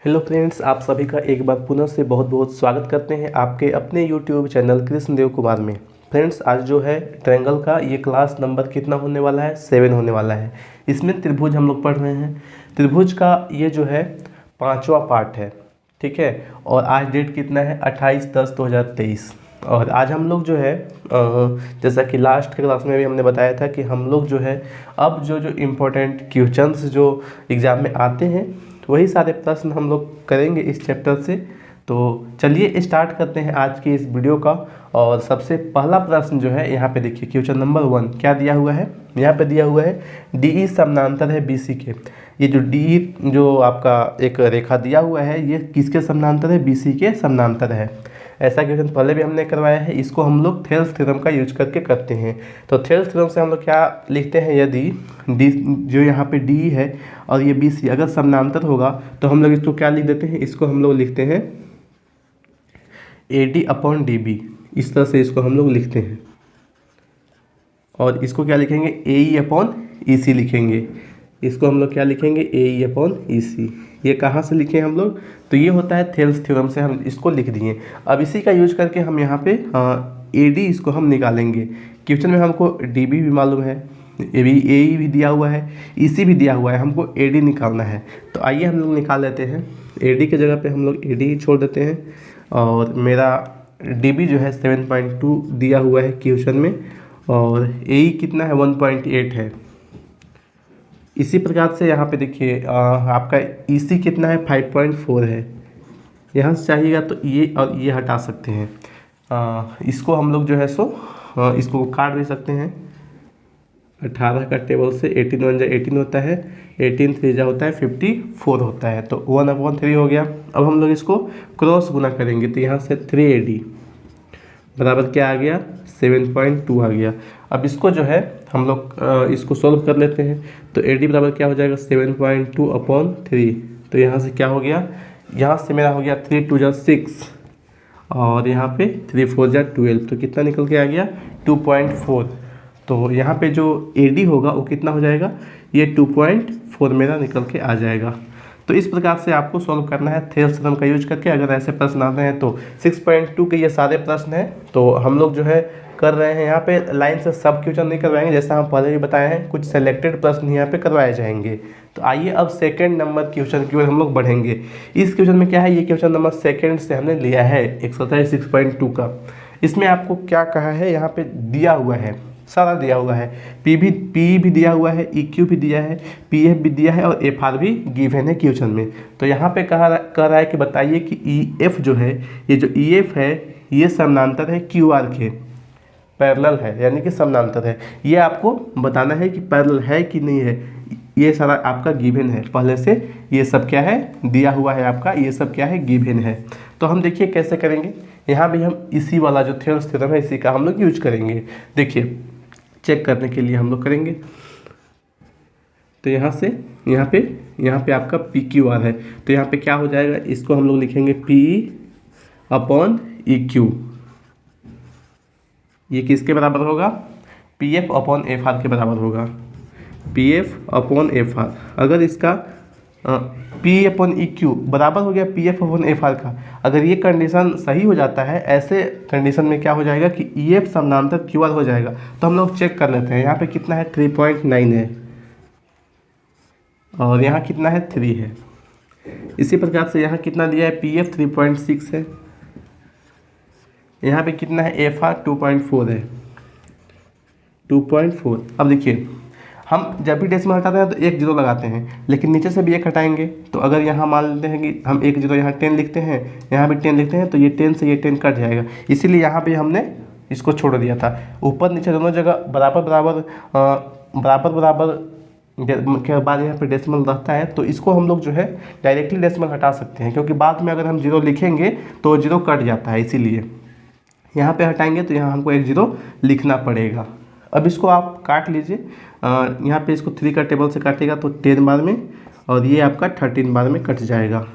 Hello friends, आप सभी का एक बार पुनः से बहुत बहुत स्वागत करते हैं आपके अपने यूट्यूब चैनल कृष्णदेव कुमार में। फ्रेंड्स, आज जो है ट्रायंगल का ये क्लास नंबर कितना होने वाला है, 7 होने वाला है। इसमें त्रिभुज हम लोग पढ़ रहे हैं। त्रिभुज का ये जो है 5वां पार्ट है, ठीक है। और आज डेट कितना है, 28/10/2023। और आज हम लोग जो है जैसा कि लास्ट के क्लास में भी हमने बताया था कि हम लोग जो है अब जो जो इम्पोर्टेंट क्वेश्चंस जो एग्ज़ाम में आते हैं वही सारे प्रश्न हम लोग करेंगे इस चैप्टर से। तो चलिए स्टार्ट करते हैं आज की इस वीडियो का। और सबसे पहला प्रश्न जो है यहाँ पे देखिए, क्वेश्चन नंबर 1 क्या दिया हुआ है। यहाँ पे दिया हुआ है DE समानांतर है BC के। ये जो DE जो आपका एक रेखा दिया हुआ है ये किसके समानांतर है, BC के समानांतर है। ऐसा क्वेश्चन पहले भी हमने करवाया है। इसको हम लोग थेल्स थ्योरम का यूज करके करते हैं। तो थेल्स थ्योरम से हम लोग क्या लिखते हैं, यदि डी जो यहाँ पे डी है और ये BC अगर समानांतर होगा तो हम लोग इसको क्या लिख देते हैं, इसको हम लोग लिखते हैं AD/DB। इस तरह से इसको हम लोग लिखते हैं। और इसको क्या लिखेंगे, AE/EC लिखेंगे। इसको हम लोग क्या लिखेंगे, AE/EC। ये कहाँ से लिखे हम लोग, तो ये होता है थेल्स थ्योरम से हम इसको लिख दिए। अब इसी का यूज करके हम यहाँ पे AD इसको हम निकालेंगे। क्वेश्चन में हमको DB भी मालूम है, AE भी दिया हुआ है, EC भी दिया हुआ है, हमको AD निकालना है। तो आइए हम लोग निकाल लेते हैं। AD के जगह पे हम लोग AD ही छोड़ देते हैं। और मेरा DB जो है 7.2 दिया हुआ है क्वेश्चन में, और AE कितना है, 1.8 है। इसी प्रकार से यहाँ पे देखिए आपका EC कितना है, 5.4 है। यहाँ से चाहिएगा तो ये और ये हटा सकते हैं। इसको हम लोग जो है सो इसको काट भी सकते हैं। 18 का टेबल से 18 1 18 होता है, 18 3 होता है 54 होता है। तो 1/3 हो गया। अब हम लोग इसको क्रॉस गुना करेंगे तो यहाँ से 3AD बराबर क्या आ गया, 7.2 आ गया। अब इसको जो है हम लोग इसको सॉल्व कर लेते हैं। तो AD बराबर क्या हो जाएगा, 7.2/3। तो यहाँ से क्या हो गया, यहाँ से मेरा हो गया 3 2 6 और यहाँ पे 3 4 12। तो कितना निकल के आ गया, 2.4। तो यहाँ पे जो AD होगा वो कितना हो जाएगा, ये 2.4 मेरा निकल के आ जाएगा। तो इस प्रकार से आपको सॉल्व करना है थेल्स थ्योरम का यूज करके। अगर ऐसे प्रश्न आते हैं तो 6.2 के ये सारे प्रश्न हैं। तो हम लोग जो है कर रहे हैं यहाँ पे लाइन से सब क्वेश्चन नहीं करवाएंगे, जैसा हम पहले भी बताए हैं, कुछ सेलेक्टेड प्रश्न यहाँ पे करवाए जाएंगे। तो आइए अब सेकंड नंबर क्वेश्चन की ओर हम लोग बढ़ेंगे। इस क्वेश्चन में क्या है, ये क्वेश्चन नंबर सेकंड से हमने लिया है एक्सरसाइज 6.2 का। इसमें आपको क्या कहा है, यहाँ पे दिया हुआ है, सारा दिया हुआ है। P भी दिया हुआ है, EQ भी दिया है, PF भी दिया है और FR भी गिवन है क्वेश्चन में। तो यहाँ पे कह रहा है कि बताइए कि EF जो है, ये जो EF है ये समानांतर है QR के, पैरेलल है, यानी कि समानांतर है। ये आपको बताना है कि पैरेलल है कि नहीं है। ये सारा आपका गिवन है पहले से, ये सब क्या है दिया हुआ है आपका, ये सब क्या है गिवन है। तो हम देखिए कैसे करेंगे। यहाँ भी हम इसी वाला जो थेल्स थ्योरम है इसी का हम लोग यूज करेंगे। देखिए चेक करने के लिए हम लोग करेंगे। तो यहाँ से यहाँ पे आपका PQR है। तो यहाँ पे क्या हो जाएगा, इसको हम लोग लिखेंगे PE/EQ। ये किसके बराबर होगा, PF/FR के बराबर होगा, PF/FR। अगर इसका PE/EQ बराबर हो गया PF/FR का, अगर ये कंडीशन सही हो जाता है, ऐसे कंडीशन में क्या हो जाएगा कि EF समानांतर QR हो जाएगा। तो हम लोग चेक कर लेते हैं। यहाँ पे कितना है, 3.9 है और यहाँ कितना है, 3 है। इसी प्रकार से यहाँ कितना दिया है, PF 3.6 है, यहाँ पे कितना है, FR 2.4 है, 2.4। अब देखिए हम जब भी डेसिमल हटाते हैं तो 1 0 लगाते हैं, लेकिन नीचे से भी 1 हटाएंगे। तो अगर यहाँ मान लेते हैं कि हम 1 0 यहाँ 10 लिखते हैं, यहाँ भी 10 लिखते हैं, तो ये 10 से ये 10 कट जाएगा। इसीलिए यहाँ पे हमने इसको छोड़ दिया था। ऊपर नीचे दोनों जगह बराबर के बाद यहाँ पे डेसिमल रहता है। तो इसको हम लोग जो है डायरेक्टली डेसिमल हटा सकते हैं, क्योंकि बाद में अगर हम 0 लिखेंगे तो 0 कट जाता है। इसीलिए यहाँ पे हटाएंगे तो यहाँ हमको 1 0 लिखना पड़ेगा। अब इसको आप काट लीजिए। यहाँ पे इसको 3 का टेबल से काटिएगा तो 10 बार में, और ये आपका 13 बार में कट जाएगा।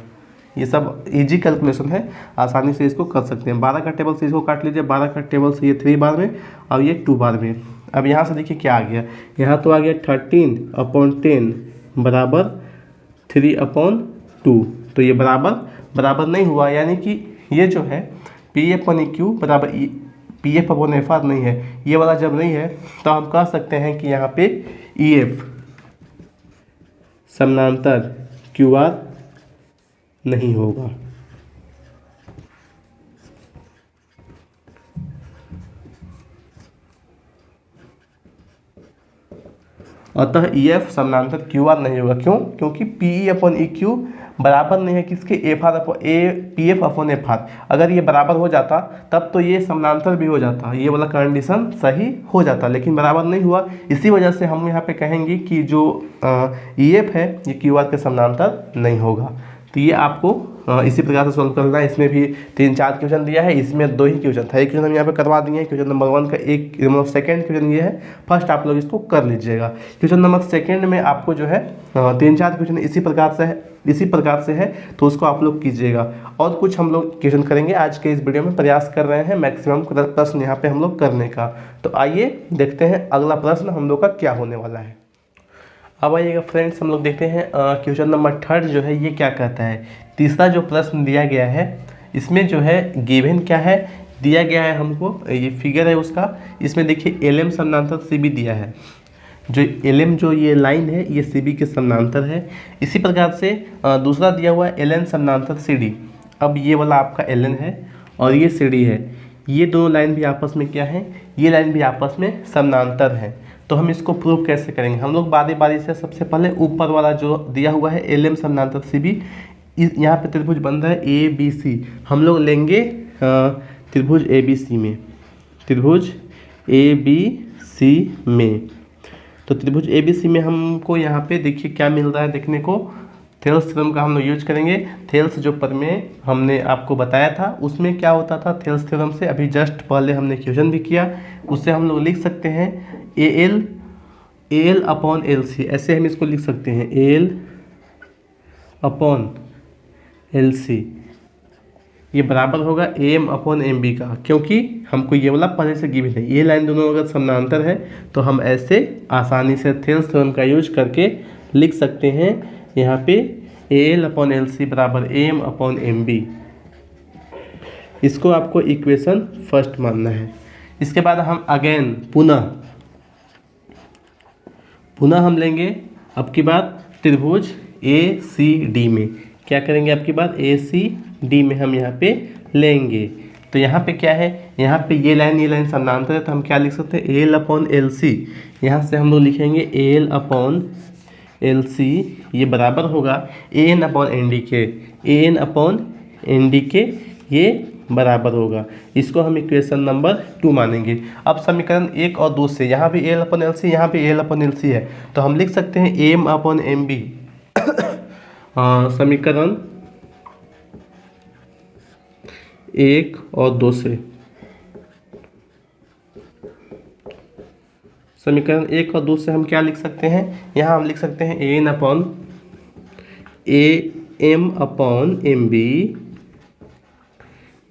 ये सब इजी कैलकुलेशन है, आसानी से इसको कर सकते हैं। 12 का टेबल से इसको काट लीजिए, 12 का टेबल से ये 3 बार में और ये 2 बार में। अब यहाँ से देखिए क्या आ गया, यहाँ तो आ गया 13/10 बराबर 3/2। तो ये बराबर नहीं हुआ, यानी कि ये जो है P F upon E Q बराबर P F upon F R नहीं है। ये वाला जब नहीं है तो हम कह सकते हैं कि यहाँ पे ई एफ समानांतर क्यू आर नहीं होगा। अतः ई एफ समानांतर क्यू आर नहीं होगा। क्यों? क्योंकि P E upon E Q बराबर नहीं है किसके, F R upon A P F upon F are. अगर ये बराबर हो जाता तब तो ये समानांतर भी हो जाता, ये वाला कंडीशन सही हो जाता, लेकिन बराबर नहीं हुआ। इसी वजह से हम यहाँ पे कहेंगे कि जो ई एफ है ये क्यू आर के समानांतर नहीं होगा। तो ये आपको इसी प्रकार से सॉल्व करना है। इसमें भी 3-4 क्वेश्चन दिया है, इसमें 2 ही क्वेश्चन था। एक क्वेश्चन हम यहाँ पे करवा दिए हैं, क्वेश्चन नंबर 1 का एक मतलब सेकंड क्वेश्चन ये है। फर्स्ट आप लोग इसको कर लीजिएगा। क्वेश्चन नंबर सेकंड में आपको जो है 3-4 क्वेश्चन इसी प्रकार से है, तो उसको आप लोग कीजिएगा। और कुछ हम लोग क्वेश्चन करेंगे आज के इस वीडियो में, प्रयास कर रहे हैं मैक्सिमम प्रश्न यहाँ पे हम लोग करने का। तो आइए देखते हैं अगला प्रश्न हम लोग का क्या होने वाला है। अब आइएगा फ्रेंड्स, हम लोग देखते हैं क्वेश्चन नंबर 3 जो है ये क्या कहता है। तीसरा जो प्रश्न दिया गया है इसमें जो है गिवन क्या है दिया गया है हमको, ये फिगर है उसका। इसमें देखिए एल एम समानांतर सी बी दिया है। जो एल एम जो ये लाइन है ये सी बी के समानांतर है। इसी प्रकार से दूसरा दिया हुआ है एल एन समानांतर सी डी। अब ये वाला आपका एल एन है और ये सी डी है, ये दोनों लाइन भी आपस में क्या है, ये लाइन भी आपस में समानांतर है। तो हम इसको प्रूव कैसे करेंगे, हम लोग बारी बारी से सबसे पहले ऊपर वाला जो दिया हुआ है एल एम समानांतर सी बी, यहाँ पे त्रिभुज बन रहा है ए बी सी, हम लोग लेंगे त्रिभुज ए बी सी में, त्रिभुज ए बी सी में। तो त्रिभुज ए बी सी में हमको यहाँ पे देखिए क्या मिल रहा है देखने को, थेल्स थ्योरम का हम लोग यूज करेंगे। थेल्स जो प्रमेय हमने आपको बताया था उसमें क्या होता था, थेल्स थ्योरम से अभी जस्ट पहले हमने क्वेश्चन भी किया, उससे हम लोग लिख सकते हैं A L upon L C, ऐसे हम इसको लिख सकते हैं एल अपॉन एल सी, ये बराबर होगा A M upon M B का, क्योंकि हमको ये वाला पहले से गिवन है। ये लाइन दोनों अगर समानांतर है तो हम ऐसे आसानी से थेल्स थ्योरम का यूज करके लिख सकते हैं यहाँ पे A L upon L C बराबर A M upon M B. इसको आपको इक्वेशन फर्स्ट मानना है। इसके बाद हम अगेन पुनः हम लेंगे अब की बात त्रिभुज ए सी डी में, क्या करेंगे अब की बात ए सी डी में हम यहाँ पे लेंगे। तो यहाँ पे क्या है, यहाँ पे ये लाइन समानांतर है, तो हम क्या लिख सकते हैं एल अपॉन एल सी। यहाँ से हम लोग लिखेंगे एल अपॉन एल सी, ये बराबर होगा ए एन अपॉन एन डी के, ए एन अपॉन एन डी के, ये बराबर होगा। इसको हम इक्वेशन नंबर 2 मानेंगे। अब समीकरण 1 और 2 से यहाँ भी एल अपॉन एल सी, यहाँ भी एल अपॉन एल सी है, तो हम लिख सकते हैं एम अपॉन एम बी। समीकरण 1 और 2 से, समीकरण 1 और 2 से हम क्या लिख सकते हैं, यहाँ हम लिख सकते हैं A N upon A M upon M B,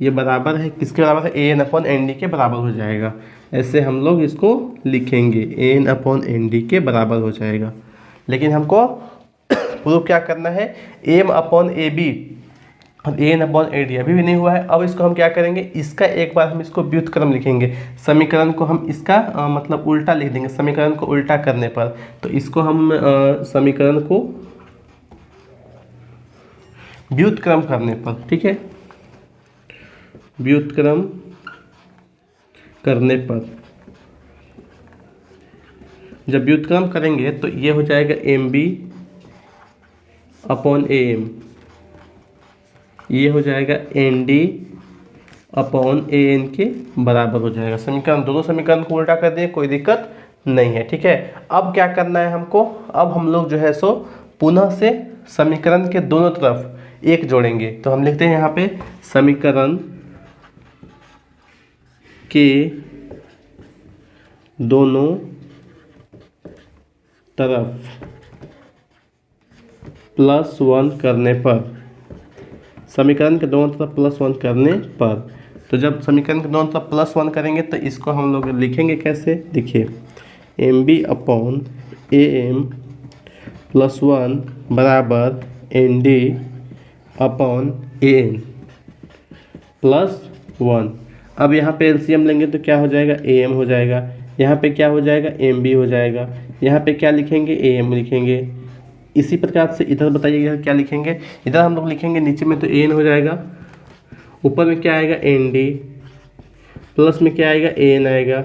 ये बराबर है किसके बराबर है, A N upon N D के बराबर हो जाएगा। ऐसे हम लोग इसको लिखेंगे A N upon N D के बराबर हो जाएगा। लेकिन हमको प्रूव क्या करना है, एम अपॉन ए बी और A N upon A D अभी भी नहीं हुआ है। अब इसको हम क्या करेंगे, इसका एक बार हम इसको व्युत्क्रम लिखेंगे, समीकरण को हम इसका मतलब उल्टा लिख देंगे, समीकरण को उल्टा करने पर। तो इसको हम समीकरण को व्युत्क्रम करने पर, ठीक है, व्युत्क्रम करने पर जब व्युत्क्रम करेंगे तो ये हो जाएगा M B upon A M, ये हो जाएगा N D upon A N के बराबर हो जाएगा। समीकरण दोनों समीकरण को उल्टा कर दें, कोई दिक्कत नहीं है, ठीक है। अब क्या करना है हमको, अब हम लोग जो है सो पुनः से समीकरण के दोनों तरफ 1 जोड़ेंगे। तो हम लिखते हैं यहाँ पे समीकरण के दोनों तरफ +1 करने पर, समीकरण के दोनों तरफ +1 करने पर, तो जब समीकरण के दोनों तरफ +1 करेंगे तो इसको हम लोग लिखेंगे कैसे, देखिए M B upon A M +1 बराबर N D upon A N plus 1। अब यहाँ पे एलसीएम लेंगे तो क्या हो जाएगा, ए एम हो जाएगा, यहाँ पे क्या हो जाएगा, एम बी हो जाएगा, यहाँ पे क्या लिखेंगे, ए एम लिखेंगे। इसी प्रकार से इधर बताइएगा क्या लिखेंगे, इधर हम लोग लिखेंगे नीचे में तो ए एन हो जाएगा, ऊपर में क्या आएगा, एन डी, प्लस में क्या आएगा, ए एन आएगा।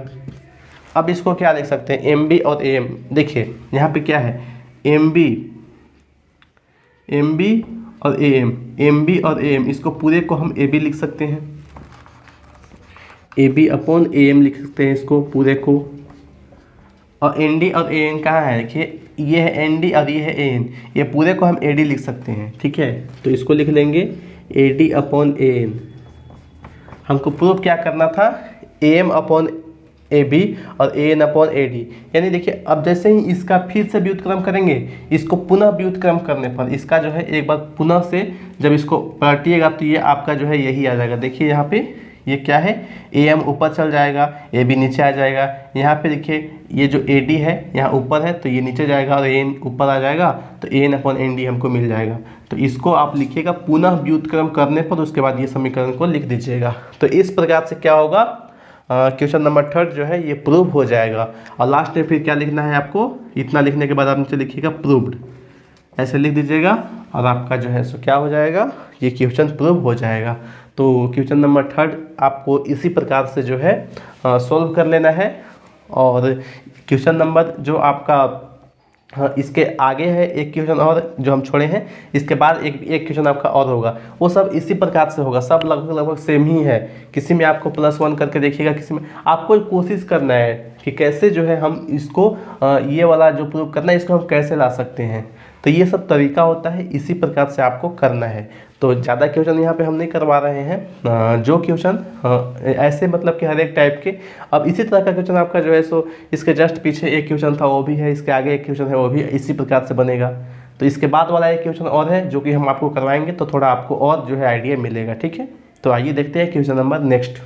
अब इसको क्या लिख सकते हैं, एम बी और ए एम। देखिए यहाँ पे क्या है, एम बी और ए एम बी और ए एम, इसको पूरे को हम ए बी लिख सकते हैं, A B upon A M लिख सकते हैं इसको पूरे को। और एन डी और ए एन कहाँ है, देखिए ये है एन डी और ये है ए एन, ये पूरे को हम ए डी लिख सकते हैं, ठीक है। तो इसको लिख लेंगे A D upon A N. हमको प्रूफ क्या करना था, A M upon A B और A N upon A D. यानी देखिए अब जैसे ही इसका फिर से व्युत्क्रम करेंगे, इसको पुनः व्युत्क्रम करने पर इसका जो है एक बार पुनः से जब इसको पलटिएगा तो ये आपका जो है यही आ जाएगा। देखिए यहाँ पे ये क्या है, ए एम ऊपर चल जाएगा, ए बी नीचे आ जाएगा। यहाँ पे देखिए ये जो ए डी है यहाँ ऊपर है तो ये नीचे जाएगा और ए एन ऊपर आ जाएगा, तो ए एन अपॉन एन डी हमको मिल जाएगा। तो इसको आप लिखिएगा पुनः व्युत्क्रम करने पर, उसके बाद ये समीकरण को लिख दीजिएगा। तो इस प्रकार से क्या होगा, क्वेश्चन नंबर 3 जो है ये प्रूव हो जाएगा। और लास्ट में फिर क्या लिखना है आपको, इतना लिखने के बाद आप नीचे लिखिएगा प्रूव्ड, ऐसे लिख दीजिएगा और आपका जो है सो क्या हो जाएगा, ये क्वेश्चन प्रूव हो जाएगा। तो क्वेश्चन नंबर 3 आपको इसी प्रकार से जो है सॉल्व कर लेना है। और क्वेश्चन नंबर जो आपका इसके आगे है एक क्वेश्चन और जो हम छोड़े हैं, इसके बाद एक क्वेश्चन आपका और होगा, वो सब इसी प्रकार से होगा, सब लगभग सेम ही है। किसी में आपको +1 करके देखिएगा, किसी में आपको कोशिश करना है कि कैसे जो है हम इसको ये वाला जो प्रूव करना है इसको हम कैसे ला सकते हैं। तो ये सब तरीका होता है, इसी प्रकार से आपको करना है। तो ज़्यादा क्वेश्चन यहाँ पे हम नहीं करवा रहे हैं, जो क्वेश्चन ऐसे मतलब कि हर एक टाइप के। अब इसी तरह का क्वेश्चन आपका जो है सो इसके जस्ट पीछे एक क्वेश्चन था वो भी है, इसके आगे एक क्वेश्चन है वो भी इसी प्रकार से बनेगा। तो इसके बाद वाला एक क्वेश्चन और है जो कि हम आपको करवाएंगे, तो थोड़ा आपको और जो है आइडिया मिलेगा, ठीक है। तो आइए देखते हैं क्वेश्चन नंबर नेक्स्ट।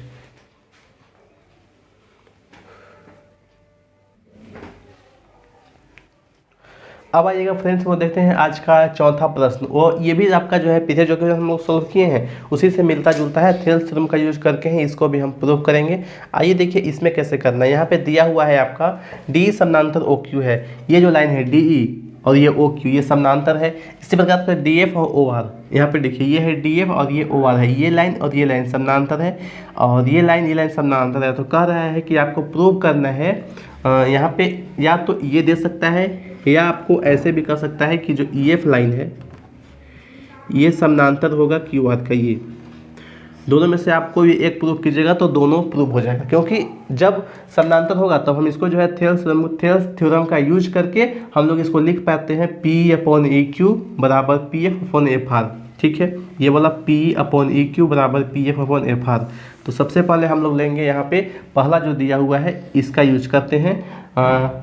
अब आइएगा फ्रेंड्स, वो देखते हैं आज का चौथा प्रश्न। और ये भी आपका जो है पीछे जो क्वेश्चन हम लोग सोल्व किए हैं उसी से मिलता जुलता है, थेल्स थ्योरम का यूज करके हैं, इसको भी हम प्रूव करेंगे। आइए देखिए इसमें कैसे करना है। यहाँ पे दिया हुआ है आपका डी समानांतर ओ क्यू है, ये जो लाइन है डी ई और ये ओ क्यू, ये समानांतर है। इसी प्रकार से डी एफ और ओ आर, यहाँ पे देखिए ये है डी एफ और ये ओ आर है, ये लाइन और ये लाइन समानांतर है, और ये लाइन समानांतर है। तो कह रहा है कि आपको प्रूव करना है, यहाँ पे या तो ये दे सकता है या आपको ऐसे भी कर सकता है कि जो ई एफ लाइन है ये समानांतर होगा क्यू आर का, ये दोनों में से आप कोई एक प्रूव कीजिएगा तो दोनों प्रूव हो जाएगा। क्योंकि जब समानांतर होगा तब हम इसको जो है थेल्स थ्योरम का यूज करके हम लोग इसको लिख पाते हैं पी अपॉन ई क्यू बराबर P F upon F are, ठीक है। ये वाला पी अपॉन ई क्यू बराबर P F upon F R. तो सबसे पहले हम लोग लेंगे यहाँ पे पहला जो दिया हुआ है इसका यूज करते हैं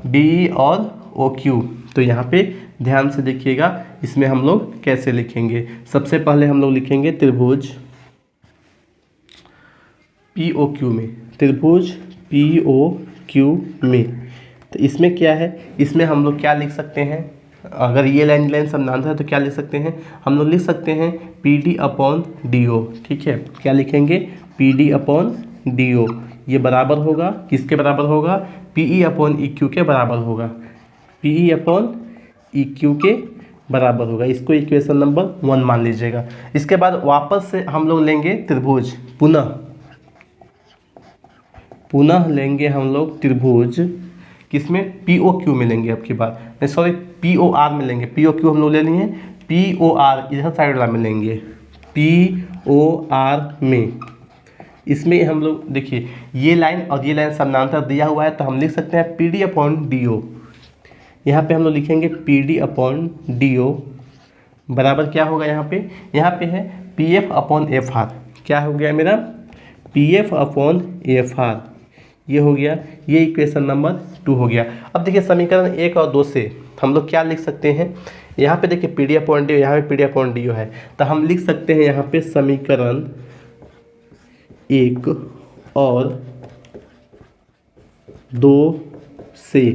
डी और ओ क्यू। तो यहाँ पे ध्यान से देखिएगा इसमें हम लोग कैसे लिखेंगे। सबसे पहले हम लोग लिखेंगे त्रिभुज पी ओ क्यू में, त्रिभुज पी ओ क्यू में। तो इसमें क्या है, इसमें हम लोग क्या लिख सकते हैं, अगर ये लाइन समानांतर है तो क्या लिख सकते हैं, हम लोग लिख सकते हैं P D upon D O, ठीक है। क्या लिखेंगे, P D upon D O, ये बराबर होगा किसके बराबर होगा, P E upon E Q के बराबर होगा, P E upon E Q के बराबर होगा। इसको इक्वेशन नंबर 1 मान लीजिएगा। इसके बाद वापस से हम लोग लेंगे त्रिभुज, पुनः लेंगे हम लोग त्रिभुज, किसमें, पी ओ क्यू में लेंगे। अब की बात नहीं, सॉरी पी ओ आर में लेंगे। पी ओ क्यू हम लोग ले लिए, पी ओ आर इधर साइड वाला में लेंगे, पी ओ आर में। इसमें हम लोग देखिए ये लाइन और ये लाइन समानांतर दिया हुआ है तो हम लिख सकते हैं P D upon D O. यहाँ पे हम लोग लिखेंगे P D upon D O बराबर क्या होगा, यहाँ पे है P F upon F R. क्या हो गया मेरा, P F upon F R, ये हो गया, ये इक्वेशन नंबर 2 हो गया। अब देखिए समीकरण 1 और 2 से हम लोग क्या लिख सकते हैं, यहाँ पे देखिए P D upon D O, यहाँ पे P D upon D O है, तो हम लिख सकते हैं यहाँ पे समीकरण 1 और 2 से,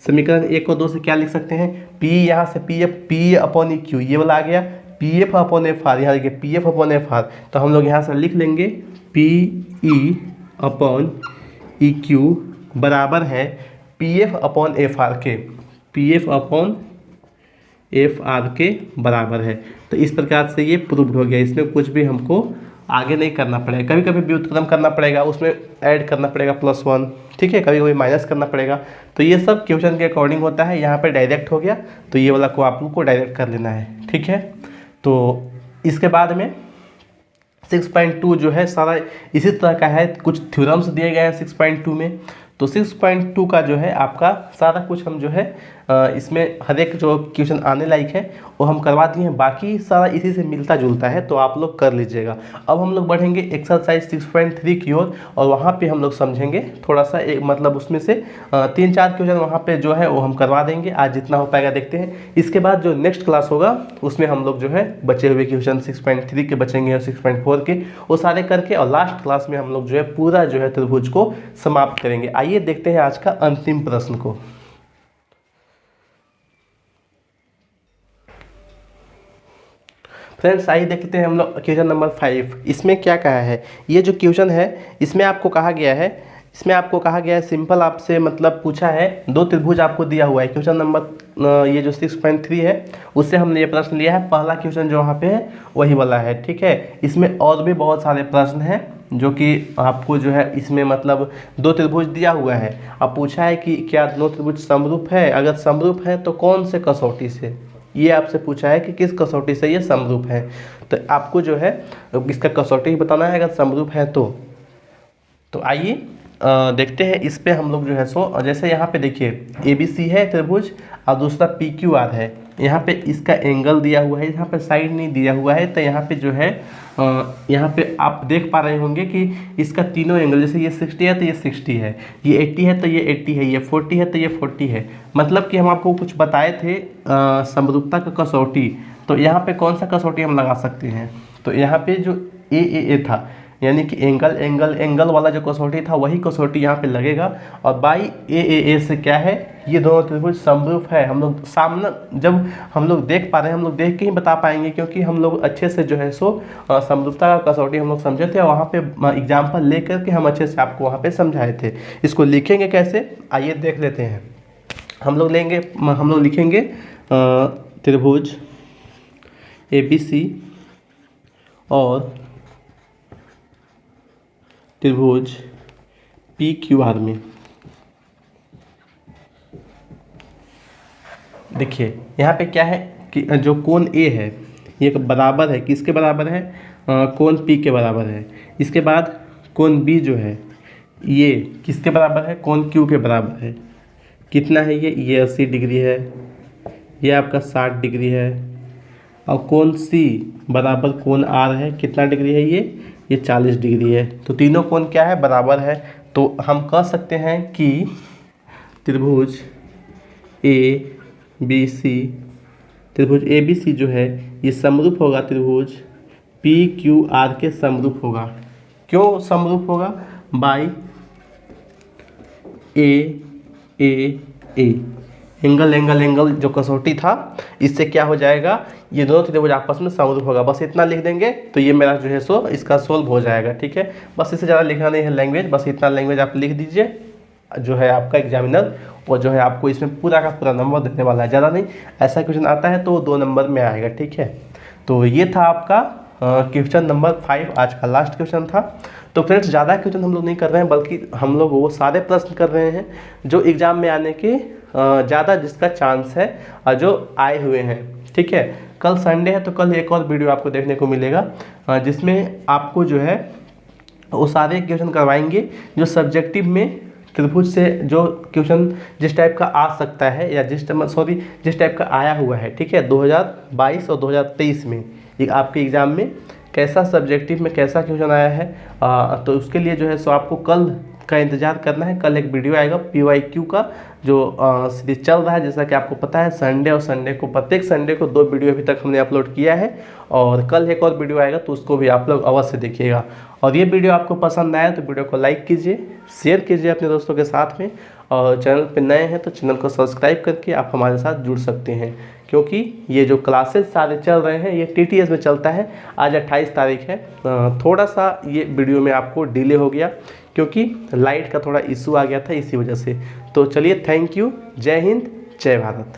समीकरण 1 और 2 से क्या लिख सकते हैं, पी यहाँ से पी अपॉन ई क्यू ये वाला आ गया, P F upon F R, यहाँ देखिए P F upon F R, तो हम लोग यहाँ से लिख लेंगे P E upon E Q बराबर है P F upon F R के, P F upon F R के बराबर है। तो इस प्रकार से ये प्रूव्ड हो गया, इसमें कुछ भी हमको आगे नहीं करना पड़ेगा। कभी कभी व्युत्क्रम करना पड़ेगा, उसमें ऐड करना पड़ेगा +1, ठीक है, कभी कभी माइनस करना पड़ेगा। तो ये सब क्वेश्चन के अकॉर्डिंग होता है। यहाँ पे डायरेक्ट हो गया तो ये वाला को आप लोग को डायरेक्ट कर लेना है, ठीक है। तो इसके बाद में 6.2 जो है सारा इसी तरह का है, कुछ थ्योरम्स दिए गए हैं 6.2 में। तो 6.2 का जो है आपका सारा कुछ हम जो है इसमें हर एक जो क्वेश्चन आने लायक है वो हम करवा दिए हैं, बाकी सारा इसी से मिलता जुलता है, तो आप लोग कर लीजिएगा। अब हम लोग बढ़ेंगे एक्सरसाइज 6.3 की ओर, और वहाँ पे हम लोग समझेंगे थोड़ा सा एक मतलब उसमें से 3-4 क्वेश्चन वहाँ पे जो है वो हम करवा देंगे, आज जितना हो पाएगा देखते हैं। इसके बाद जो नेक्स्ट क्लास होगा उसमें हम लोग जो है बचे हुए क्वेश्चन 6.3 के बचेंगे और 6.4 के, वो सारे करके, और लास्ट क्लास में हम लोग जो है पूरा जो है त्रिभुज को समाप्त करेंगे। आइए देखते हैं आज का अंतिम प्रश्न को। फ्रेंड्स आइए देखते हैं हम लोग क्वेश्चन नंबर 5। इसमें क्या कहा है, ये जो क्वेश्चन है इसमें आपको कहा गया है, सिंपल आपसे मतलब पूछा है, दो त्रिभुज आपको दिया हुआ है। क्वेश्चन नंबर ये जो 6.3 है उससे हमने ये प्रश्न लिया है, पहला क्वेश्चन जो वहाँ पे है वही वाला है, ठीक है। इसमें और भी बहुत सारे प्रश्न हैं जो कि आपको जो है इसमें मतलब दो त्रिभुज दिया हुआ है। अब पूछा है कि क्या दोनों त्रिभुज समरूप है, अगर समरूप है तो कौन से कसौटी से, ये आपसे पूछा है कि किस कसौटी से ये समरूप है। तो आपको जो है इसका कसौटी बताना है अगर समरूप है तो आइए देखते हैं। इस पे हम लोग जो है सो जैसे यहाँ पे देखिए ABC है त्रिभुज और दूसरा PQR है, यहाँ पे इसका एंगल दिया हुआ है, यहाँ पे साइड नहीं दिया हुआ है। तो यहाँ पे जो है यहाँ पे आप देख पा रहे होंगे कि इसका तीनों एंगल, जैसे ये 60 है तो ये 60 है, ये 80 है तो ये 80 है, ये 40 है तो ये 40 है। मतलब कि हम आपको कुछ बताए थे समरूपता का कसौटी, तो यहाँ पे कौन सा कसौटी हम लगा सकते हैं। तो यहाँ पे जो AAA था, यानी कि एंगल वाला जो कसौटी था वही कसौटी यहाँ पे लगेगा, और बाई AAA से क्या है, ये दोनों त्रिभुज समरूप है। हम लोग सामने जब हम लोग देख पा रहे हैं, हम लोग देख के ही बता पाएंगे, क्योंकि हम लोग अच्छे से जो है सो समरूपता का कसौटी हम लोग समझे थे, और वहाँ पे एग्जाम्पल ले करके हम अच्छे से आपको वहाँ पे समझाए थे। इसको लिखेंगे कैसे, आइए देख लेते हैं। हम लोग लिखेंगे त्रिभुज ABC और त्रिभुज PQR में। देखिए यहाँ पे क्या है कि जो कोण A है ये बराबर है, किसके बराबर है, कोण P के बराबर है। इसके बाद कोण B जो है ये किसके बराबर है, कोण Q के बराबर है। कितना है ये 80 डिग्री है, ये आपका 60 डिग्री है, और कोण C बराबर कोण R है, कितना डिग्री है ये 40 डिग्री है। तो तीनों कोण क्या है, बराबर है। तो हम कह सकते हैं कि त्रिभुज ABC जो है ये समरूप होगा, त्रिभुज PQR के समरूप होगा। क्यों समरूप होगा, बाई AAA एंगल जो कसौटी था इससे क्या हो जाएगा, ये दोनों त्रिभुज आपस में समरूप होगा। बस इतना लिख देंगे तो ये मेरा जो है सो इसका सोल्व हो जाएगा, ठीक है। बस इससे ज़्यादा लिखना नहीं है लैंग्वेज, बस इतना लैंग्वेज आप लिख दीजिए, जो है आपका एग्जामिनर वो जो है आपको इसमें पूरा का पूरा नंबर देने वाला है। ज़्यादा नहीं, ऐसा क्वेश्चन आता है तो 2 नंबर में आएगा, ठीक है। तो ये था आपका क्वेश्चन नंबर 5, आज का लास्ट क्वेश्चन था। तो फ्रेंड्स ज़्यादा क्वेश्चन हम लोग नहीं कर रहे हैं, बल्कि हम लोग वो सारे प्रश्न कर रहे हैं जो एग्ज़ाम में आने के ज़्यादा जिसका चांस है और जो आए हुए हैं, ठीक है। कल संडे है तो कल एक और वीडियो आपको देखने को मिलेगा जिसमें आपको जो है वो सारे क्वेश्चन करवाएंगे जो सब्जेक्टिव में त्रिभुज से जो क्वेश्चन जिस टाइप का आ सकता है, या जिस टाइप का आया हुआ है, ठीक है। 2022 और 2023 में आपके एग्ज़ाम में कैसा सब्जेक्टिव में कैसा क्वेश्चन आया है, तो उसके लिए जो है सो आपको कल का इंतज़ार करना है। कल एक वीडियो आएगा PYQ का जो सीरीज चल रहा है, जैसा कि आपको पता है संडे को प्रत्येक संडे को 2 वीडियो अभी तक हमने अपलोड किया है, और कल एक और वीडियो आएगा तो उसको भी आप लोग अवश्य देखिएगा। और ये वीडियो आपको पसंद आया तो वीडियो को लाइक कीजिए, शेयर कीजिए अपने दोस्तों के साथ में, और चैनल पर नए हैं तो चैनल को सब्सक्राइब करके आप हमारे साथ जुड़ सकते हैं, क्योंकि ये जो क्लासेस सारे चल रहे हैं ये TTS में चलता है। आज 28 तारीख है। थोड़ा सा ये वीडियो में आपको डिले हो गया क्योंकि लाइट का थोड़ा इशू आ गया था इसी वजह से। तो चलिए, थैंक यू, जय हिंद, जय भारत।